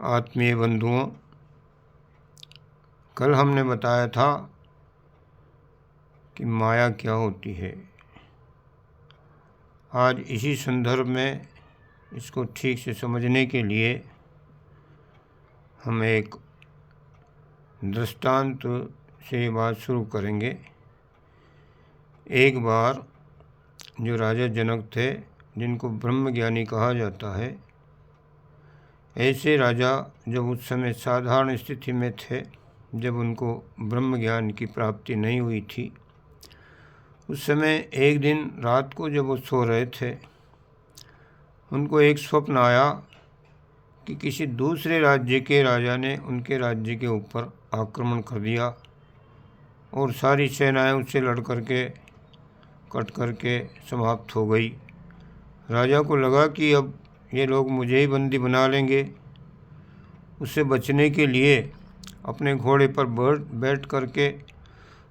आत्मीय बंधुओं, कल हमने बताया था कि माया क्या होती है। आज इसी संदर्भ में इसको ठीक से समझने के लिए हम एक दृष्टांत से ये बात शुरू करेंगे। एक बार जो राजा जनक थे, जिनको ब्रह्मज्ञानी कहा जाता है, ऐसे राजा जब उस समय साधारण स्थिति में थे, जब उनको ब्रह्म ज्ञान की प्राप्ति नहीं हुई थी, उस समय एक दिन रात को जब वो सो रहे थे, उनको एक स्वप्न आया कि किसी दूसरे राज्य के राजा ने उनके राज्य के ऊपर आक्रमण कर दिया और सारी सेनाएं उससे लड़ करके कट करके समाप्त हो गई। राजा को लगा कि अब ये लोग मुझे ही बंदी बना लेंगे। उससे बचने के लिए अपने घोड़े पर बैठ करके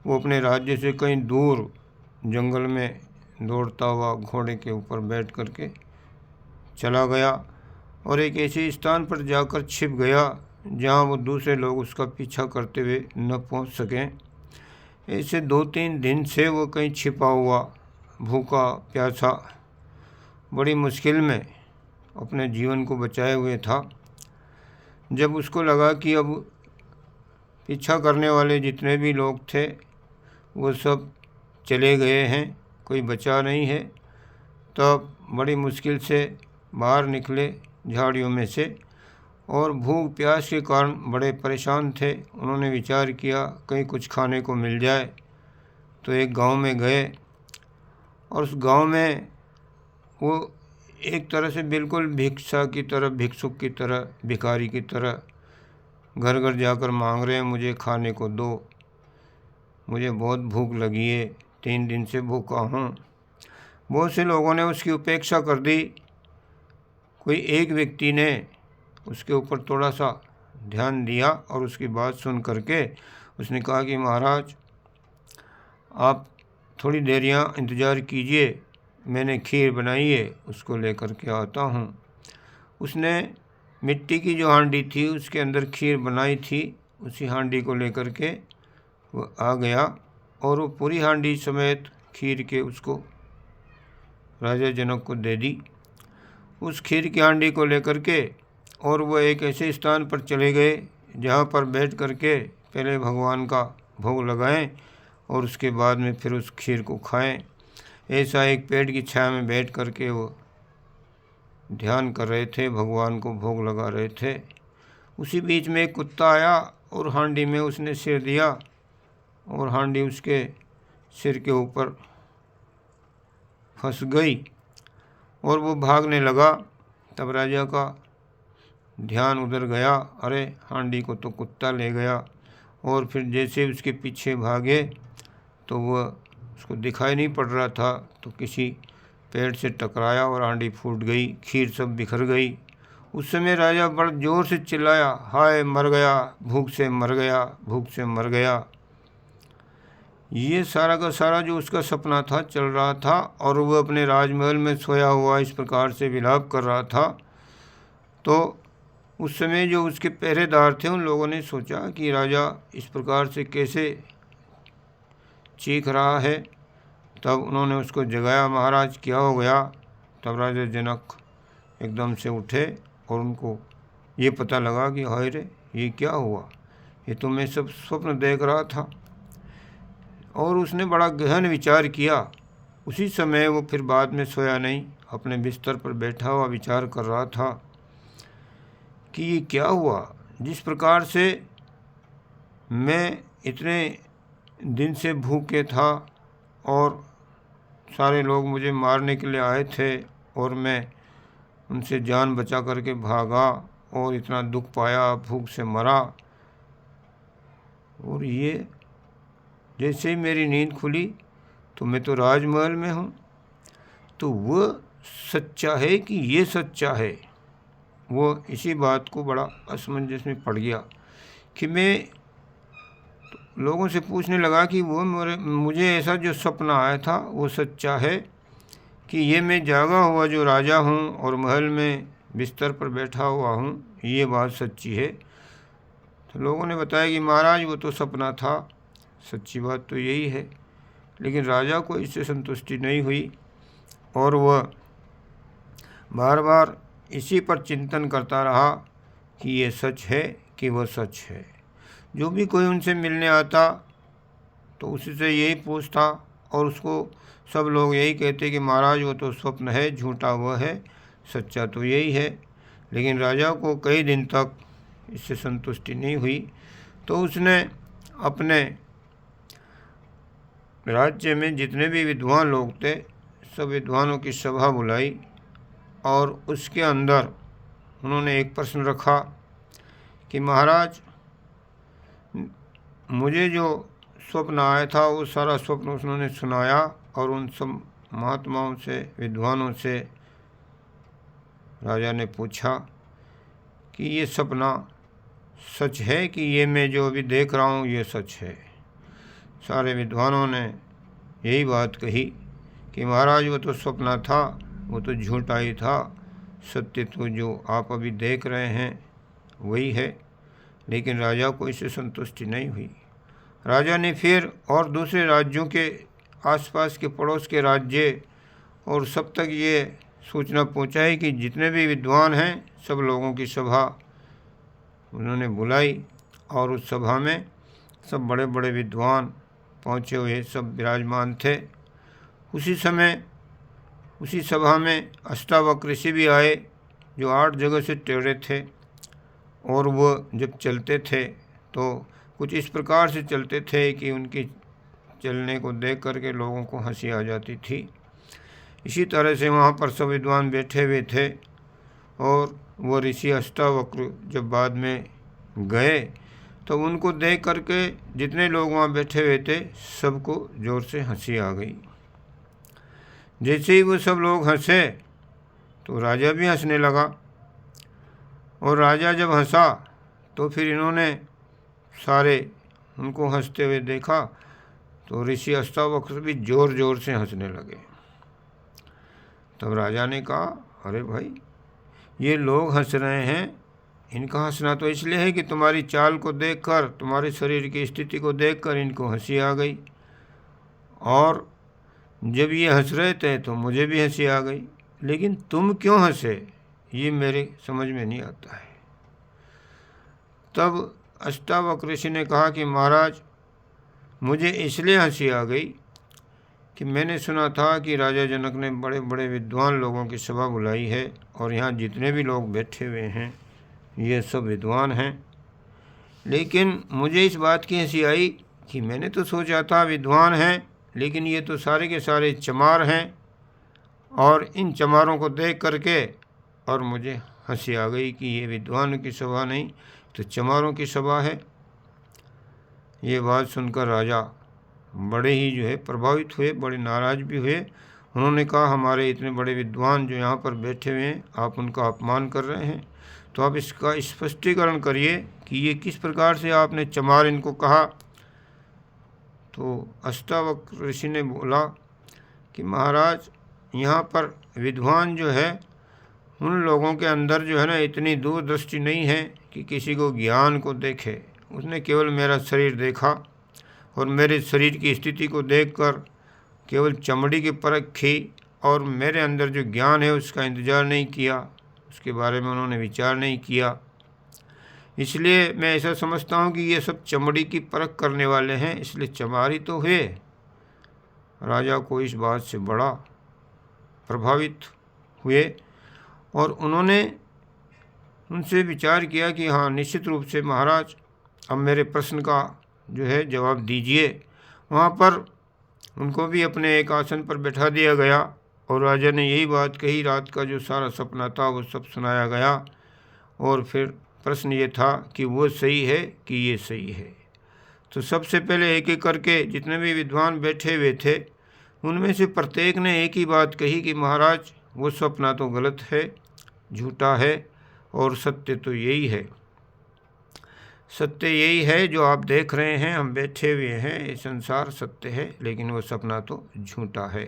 वो अपने राज्य से कहीं दूर जंगल में दौड़ता हुआ घोड़े के ऊपर बैठ करके चला गया और एक ऐसे स्थान पर जाकर छिप गया जहाँ वो दूसरे लोग उसका पीछा करते हुए न पहुँच सकें। ऐसे 2-3 दिन से वो कहीं छिपा हुआ, भूखा प्यासा, बड़ी मुश्किल में अपने जीवन को बचाए हुए था। जब उसको लगा कि अब पीछा करने वाले जितने भी लोग थे वो सब चले गए हैं, कोई बचा नहीं है, तब बड़ी मुश्किल से बाहर निकले झाड़ियों में से और भूख प्यास के कारण बड़े परेशान थे। उन्होंने विचार किया कहीं कुछ खाने को मिल जाए, तो एक गांव में गए और उस गांव में वो एक तरह से बिल्कुल भिक्षा की तरह, भिक्षुक की तरह, भिखारी की तरह घर घर जाकर मांग रहे हैं, मुझे खाने को दो, मुझे बहुत भूख लगी है, 3 दिन से भूखा हूँ। बहुत से लोगों ने उसकी उपेक्षा कर दी। कोई एक व्यक्ति ने उसके ऊपर थोड़ा सा ध्यान दिया और उसकी बात सुन करके उसने कहा कि महाराज, आप थोड़ी देर यहाँ इंतज़ार कीजिए, मैंने खीर बनाई है, उसको लेकर के आता हूँ। उसने मिट्टी की जो हांडी थी उसके अंदर खीर बनाई थी, उसी हांडी को लेकर के वो आ गया और वो पूरी हांडी समेत खीर के उसको राजा जनक को दे दी। उस खीर की हांडी को लेकर के और वो एक ऐसे स्थान पर चले गए जहाँ पर बैठ करके पहले भगवान का भोग लगाएं और उसके बाद में फिर उस खीर को खाएं। ऐसा एक पेड़ की छाया में बैठ करके वो ध्यान कर रहे थे, भगवान को भोग लगा रहे थे। उसी बीच में एक कुत्ता आया और हांडी में उसने सिर दिया और हांडी उसके सिर के ऊपर फंस गई और वो भागने लगा। तब राजा का ध्यान उधर गया, अरे हांडी को तो कुत्ता ले गया। और फिर जैसे उसके पीछे भागे तो वह उसको दिखाई नहीं पड़ रहा था, तो किसी पेड़ से टकराया और हांडी फूट गई, खीर सब बिखर गई। उस समय राजा बड़ा जोर से चिल्लाया, हाय मर गया, भूख से मर गया, भूख से मर गया। ये सारा का सारा जो उसका सपना था चल रहा था और वह अपने राजमहल में सोया हुआ इस प्रकार से विलाप कर रहा था। तो उस समय जो उसके पहरेदार थे उन लोगों ने सोचा कि राजा इस प्रकार से कैसे चीख रहा है। तब उन्होंने उसको जगाया, महाराज क्या हो गया। तब राजा जनक एकदम से उठे और उनको ये पता लगा कि हाय रे, ये क्या हुआ, ये तो मैं सब स्वप्न देख रहा था। और उसने बड़ा गहन विचार किया। उसी समय वो फिर बाद में सोया नहीं, अपने बिस्तर पर बैठा हुआ विचार कर रहा था कि ये क्या हुआ। जिस प्रकार से मैं इतने दिन से भूखे था और सारे लोग मुझे मारने के लिए आए थे और मैं उनसे जान बचा करके भागा और इतना दुख पाया, भूख से मरा, और ये जैसे ही मेरी नींद खुली तो मैं तो राजमहल में हूँ। तो वह सच्चा है कि ये सच्चा है, वो इसी बात को बड़ा असमंजस में पड़ गया कि मैं लोगों से पूछने लगा कि वो मुझे ऐसा जो सपना आया था वो सच्चा है कि ये मैं जागा हुआ जो राजा हूँ और महल में बिस्तर पर बैठा हुआ हूँ, ये बात सच्ची है। तो लोगों ने बताया कि महाराज वो तो सपना था, सच्ची बात तो यही है। लेकिन राजा को इससे संतुष्टि नहीं हुई और वह बार बार इसी पर चिंतन करता रहा कि ये सच है कि वह सच है। जो भी कोई उनसे मिलने आता तो उससे यही पूछता और उसको सब लोग यही कहते कि महाराज वो तो स्वप्न है, झूठा वह है, सच्चा तो यही है। लेकिन राजा को कई दिन तक इससे संतुष्टि नहीं हुई, तो उसने अपने राज्य में जितने भी विद्वान लोग थे सब विद्वानों की सभा बुलाई और उसके अंदर उन्होंने एक प्रश्न रखा कि महाराज मुझे जो स्वप्न आया था वो सारा स्वप्न उन्होंने सुनाया और उन सब महात्माओं से, विद्वानों से राजा ने पूछा कि ये सपना सच है कि ये मैं जो अभी देख रहा हूँ ये सच है। सारे विद्वानों ने यही बात कही कि महाराज वो तो सपना था, वो तो झूठा ही था, सत्य तो जो आप अभी देख रहे हैं वही है। लेकिन राजा को इससे संतुष्टि नहीं हुई। राजा ने फिर और दूसरे राज्यों के आसपास के पड़ोस के राज्य और सब तक ये सूचना पहुंचाई कि जितने भी विद्वान हैं सब लोगों की सभा उन्होंने बुलाई और उस सभा में सब बड़े बड़े विद्वान पहुँचे हुए सब विराजमान थे। उसी समय उसी सभा में अष्टावक्र ऋषि भी आए जो 8 जगह से टेढ़े थे और वह जब चलते थे तो कुछ इस प्रकार से चलते थे कि उनके चलने को देख करके लोगों को हंसी आ जाती थी। इसी तरह से वहाँ पर सब विद्वान बैठे हुए थे और वो ऋषि अष्टावक्र जब बाद में गए तो उनको देख करके जितने लोग वहाँ बैठे हुए थे सबको ज़ोर से हंसी आ गई। जैसे ही वो सब लोग हंसे तो राजा भी हंसने लगा और राजा जब हंसा तो फिर इन्होंने सारे उनको हंसते हुए देखा तो ऋषि अष्टावक्र भी ज़ोर ज़ोर से हंसने लगे। तब राजा ने कहा, अरे भाई ये लोग हंस रहे हैं, इनका हंसना तो इसलिए है कि तुम्हारी चाल को देखकर, तुम्हारे शरीर की स्थिति को देखकर इनको हंसी आ गई और जब ये हंस रहे थे तो मुझे भी हंसी आ गई, लेकिन तुम क्यों हंसे ये मेरे समझ में नहीं आता है। तब अष्टावक्र ऋषि ने कहा कि महाराज मुझे इसलिए हंसी आ गई कि मैंने सुना था कि राजा जनक ने बड़े बड़े विद्वान लोगों की सभा बुलाई है और यहाँ जितने भी लोग बैठे हुए हैं ये सब विद्वान हैं। लेकिन मुझे इस बात की हंसी आई कि मैंने तो सोचा था विद्वान हैं, लेकिन ये तो सारे के सारे चमार हैं और इन चमारों को देख करके और मुझे हंसी आ गई कि ये विद्वानों की सभा नहीं तो चमारों की सभा है। ये बात सुनकर राजा बड़े ही जो है प्रभावित हुए, बड़े नाराज़ भी हुए। उन्होंने कहा हमारे इतने बड़े विद्वान जो यहाँ पर बैठे हुए हैं आप उनका अपमान कर रहे हैं, तो आप इसका स्पष्टीकरण करिए कि ये किस प्रकार से आपने चमार इनको कहा। तो अष्टावक्र ऋषि ने बोला कि महाराज यहाँ पर विद्वान जो है उन लोगों के अंदर जो है ना इतनी दूरदृष्टि नहीं है कि किसी को ज्ञान को देखे। उसने केवल मेरा शरीर देखा और मेरे शरीर की स्थिति को देखकर केवल चमड़ी की परख की और मेरे अंदर जो ज्ञान है उसका इंतज़ार नहीं किया, उसके बारे में उन्होंने विचार नहीं किया। इसलिए मैं ऐसा समझता हूँ कि ये सब चमड़ी की परख करने वाले हैं, इसलिए चमारी तो हुए। राजा को इस बात से बड़ा प्रभावित हुए और उन्होंने उनसे विचार किया कि हाँ निश्चित रूप से महाराज अब मेरे प्रश्न का जो है जवाब दीजिए। वहाँ पर उनको भी अपने एक आसन पर बैठा दिया गया और राजा ने यही बात कही, रात का जो सारा सपना था वो सब सुनाया गया और फिर प्रश्न ये था कि वो सही है कि ये सही है। तो सबसे पहले एक एक करके जितने भी विद्वान बैठे हुए थे उनमें से प्रत्येक ने एक ही बात कही कि महाराज वो सपना तो गलत है, झूठा है और सत्य तो यही है। सत्य यही है जो आप देख रहे हैं, हम बैठे हुए हैं, ये संसार सत्य है लेकिन वो सपना तो झूठा है।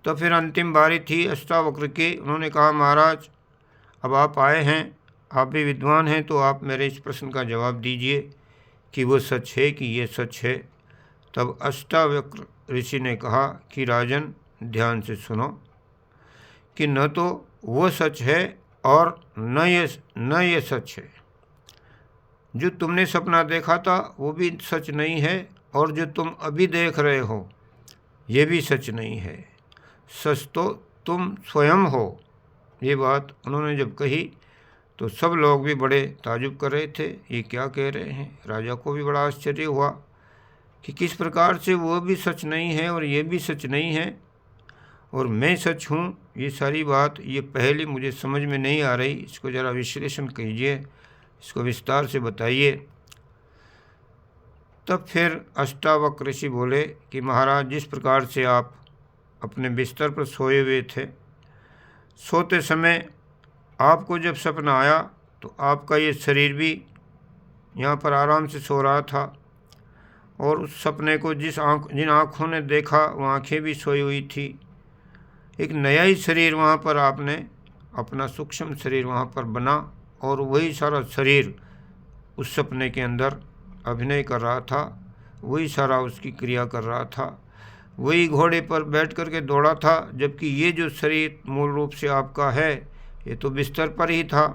तो फिर अंतिम बारी थी अष्टावक्र की। उन्होंने कहा महाराज अब आप आए हैं, आप भी विद्वान हैं, तो आप मेरे इस प्रश्न का जवाब दीजिए कि वो सच है कि ये सच है। तब अष्टावक्र ऋषि ने कहा कि राजन, ध्यान से सुनो कि न तो वो सच है और न ये सच है। जो तुमने सपना देखा था वो भी सच नहीं है, और जो तुम अभी देख रहे हो ये भी सच नहीं है। सच तो तुम स्वयं हो। ये बात उन्होंने जब कही तो सब लोग भी बड़े ताजुब कर रहे थे, ये क्या कह रहे हैं। राजा को भी बड़ा आश्चर्य हुआ कि किस प्रकार से वो भी सच नहीं है और ये भी सच नहीं है और मैं सच हूँ। ये सारी बात, ये पहले मुझे समझ में नहीं आ रही, इसको ज़रा विश्लेषण कीजिए, इसको विस्तार से बताइए। तब फिर अष्टावक्र ऋषि बोले कि महाराज, जिस प्रकार से आप अपने बिस्तर पर सोए हुए थे, सोते समय आपको जब सपना आया तो आपका ये शरीर भी यहाँ पर आराम से सो रहा था, और उस सपने को जिन आँखों ने देखा वो आँखें भी सोई हुई थी। एक नया ही शरीर वहाँ पर आपने अपना सूक्ष्म शरीर वहाँ पर बना, और वही सारा शरीर उस सपने के अंदर अभिनय कर रहा था, वही सारा उसकी क्रिया कर रहा था, वही घोड़े पर बैठ कर के दौड़ा था। जबकि ये जो शरीर मूल रूप से आपका है, ये तो बिस्तर पर ही था,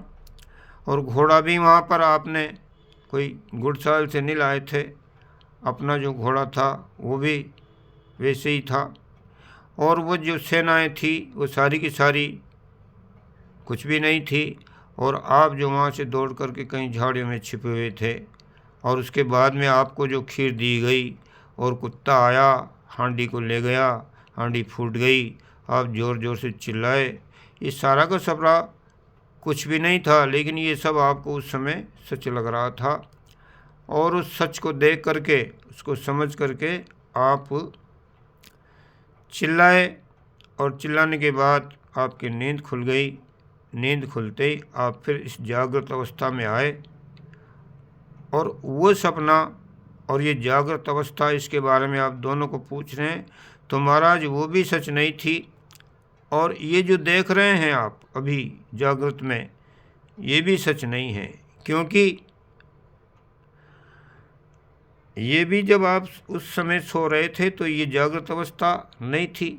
और घोड़ा भी वहाँ पर आपने कोई घुड़साल से नहीं लाए थे, अपना जो घोड़ा था वो भी वैसे ही था, और वो जो सेनाएं थी वो सारी की सारी कुछ भी नहीं थी, और आप जो वहाँ से दौड़ करके कहीं झाड़ियों में छिपे हुए थे, और उसके बाद में आपको जो खीर दी गई और कुत्ता आया हांडी को ले गया, हांडी फूट गई, आप ज़ोर ज़ोर से चिल्लाए। ये सारा का सारा कुछ भी नहीं था, लेकिन ये सब आपको उस समय सच लग रहा था, और उस सच को देख करके, उसको समझ करके आप चिल्लाए, और चिल्लाने के बाद आपकी नींद खुल गई। नींद खुलते ही आप फिर इस जागृत अवस्था में आए, और वो सपना और ये जागृत अवस्था, इसके बारे में आप दोनों को पूछ रहे हैं। तो महाराज, वो भी सच नहीं थी, और ये जो देख रहे हैं आप अभी जागृत में, ये भी सच नहीं है, क्योंकि ये भी जब आप उस समय सो रहे थे तो ये जागृत अवस्था नहीं थी,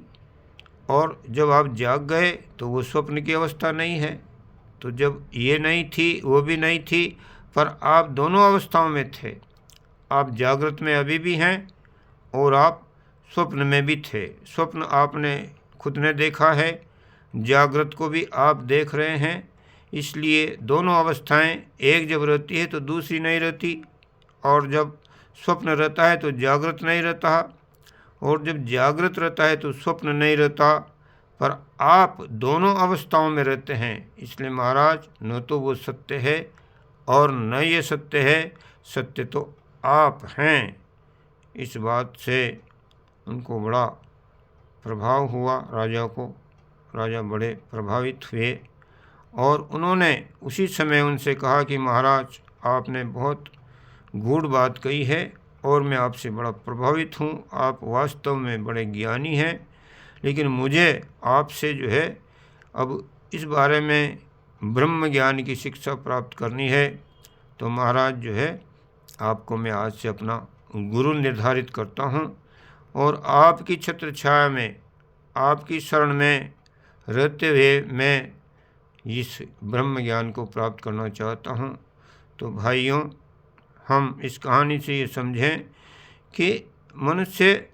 और जब आप जाग गए तो वो स्वप्न की अवस्था नहीं है। तो जब ये नहीं थी वो भी नहीं थी, पर आप दोनों अवस्थाओं में थे। आप जागृत में अभी भी हैं और आप स्वप्न में भी थे। स्वप्न आपने खुद ने देखा है, जागृत को भी आप देख रहे हैं, इसलिए दोनों अवस्थाएं एक जब रहती है तो दूसरी नहीं रहती, और जब स्वप्न रहता है तो जागृत नहीं रहता, और जब जागृत रहता है तो स्वप्न नहीं रहता, पर आप दोनों अवस्थाओं में रहते हैं। इसलिए महाराज, न तो वो सत्य है और न ये सत्य है, सत्य तो आप हैं। इस बात से उनको बड़ा प्रभाव हुआ, राजा को। राजा बड़े प्रभावित हुए, और उन्होंने उसी समय उनसे कहा कि महाराज, आपने बहुत गूढ़ बात कही है, और मैं आपसे बड़ा प्रभावित हूँ। आप वास्तव में बड़े ज्ञानी हैं, लेकिन मुझे आपसे जो है अब इस बारे में ब्रह्म ज्ञान की शिक्षा प्राप्त करनी है। तो महाराज जो है, आपको मैं आज से अपना गुरु निर्धारित करता हूँ, और आपकी छत्र छाया में, आपकी शरण में रहते हुए मैं इस ब्रह्म ज्ञान को प्राप्त करना चाहता हूँ। तो भाइयों, हम इस कहानी से ये समझें कि मनुष्य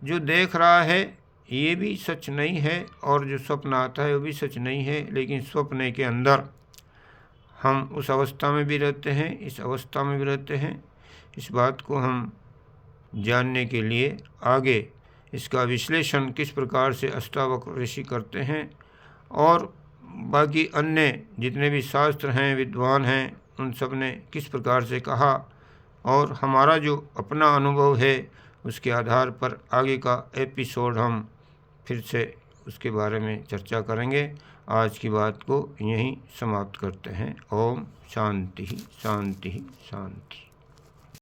जो देख रहा है ये भी सच नहीं है, और जो स्वप्न आता है वो भी सच नहीं है, लेकिन स्वप्न के अंदर हम उस अवस्था में भी रहते हैं, इस अवस्था में भी रहते हैं। इस बात को हम जानने के लिए आगे इसका विश्लेषण किस प्रकार से अष्टावक्र ऋषि करते हैं, और बाकी अन्य जितने भी शास्त्र हैं, विद्वान हैं, उन सब ने किस प्रकार से कहा, और हमारा जो अपना अनुभव है उसके आधार पर आगे का एपिसोड हम फिर से उसके बारे में चर्चा करेंगे। आज की बात को यहीं समाप्त करते हैं। ओम शांति शांति शांति।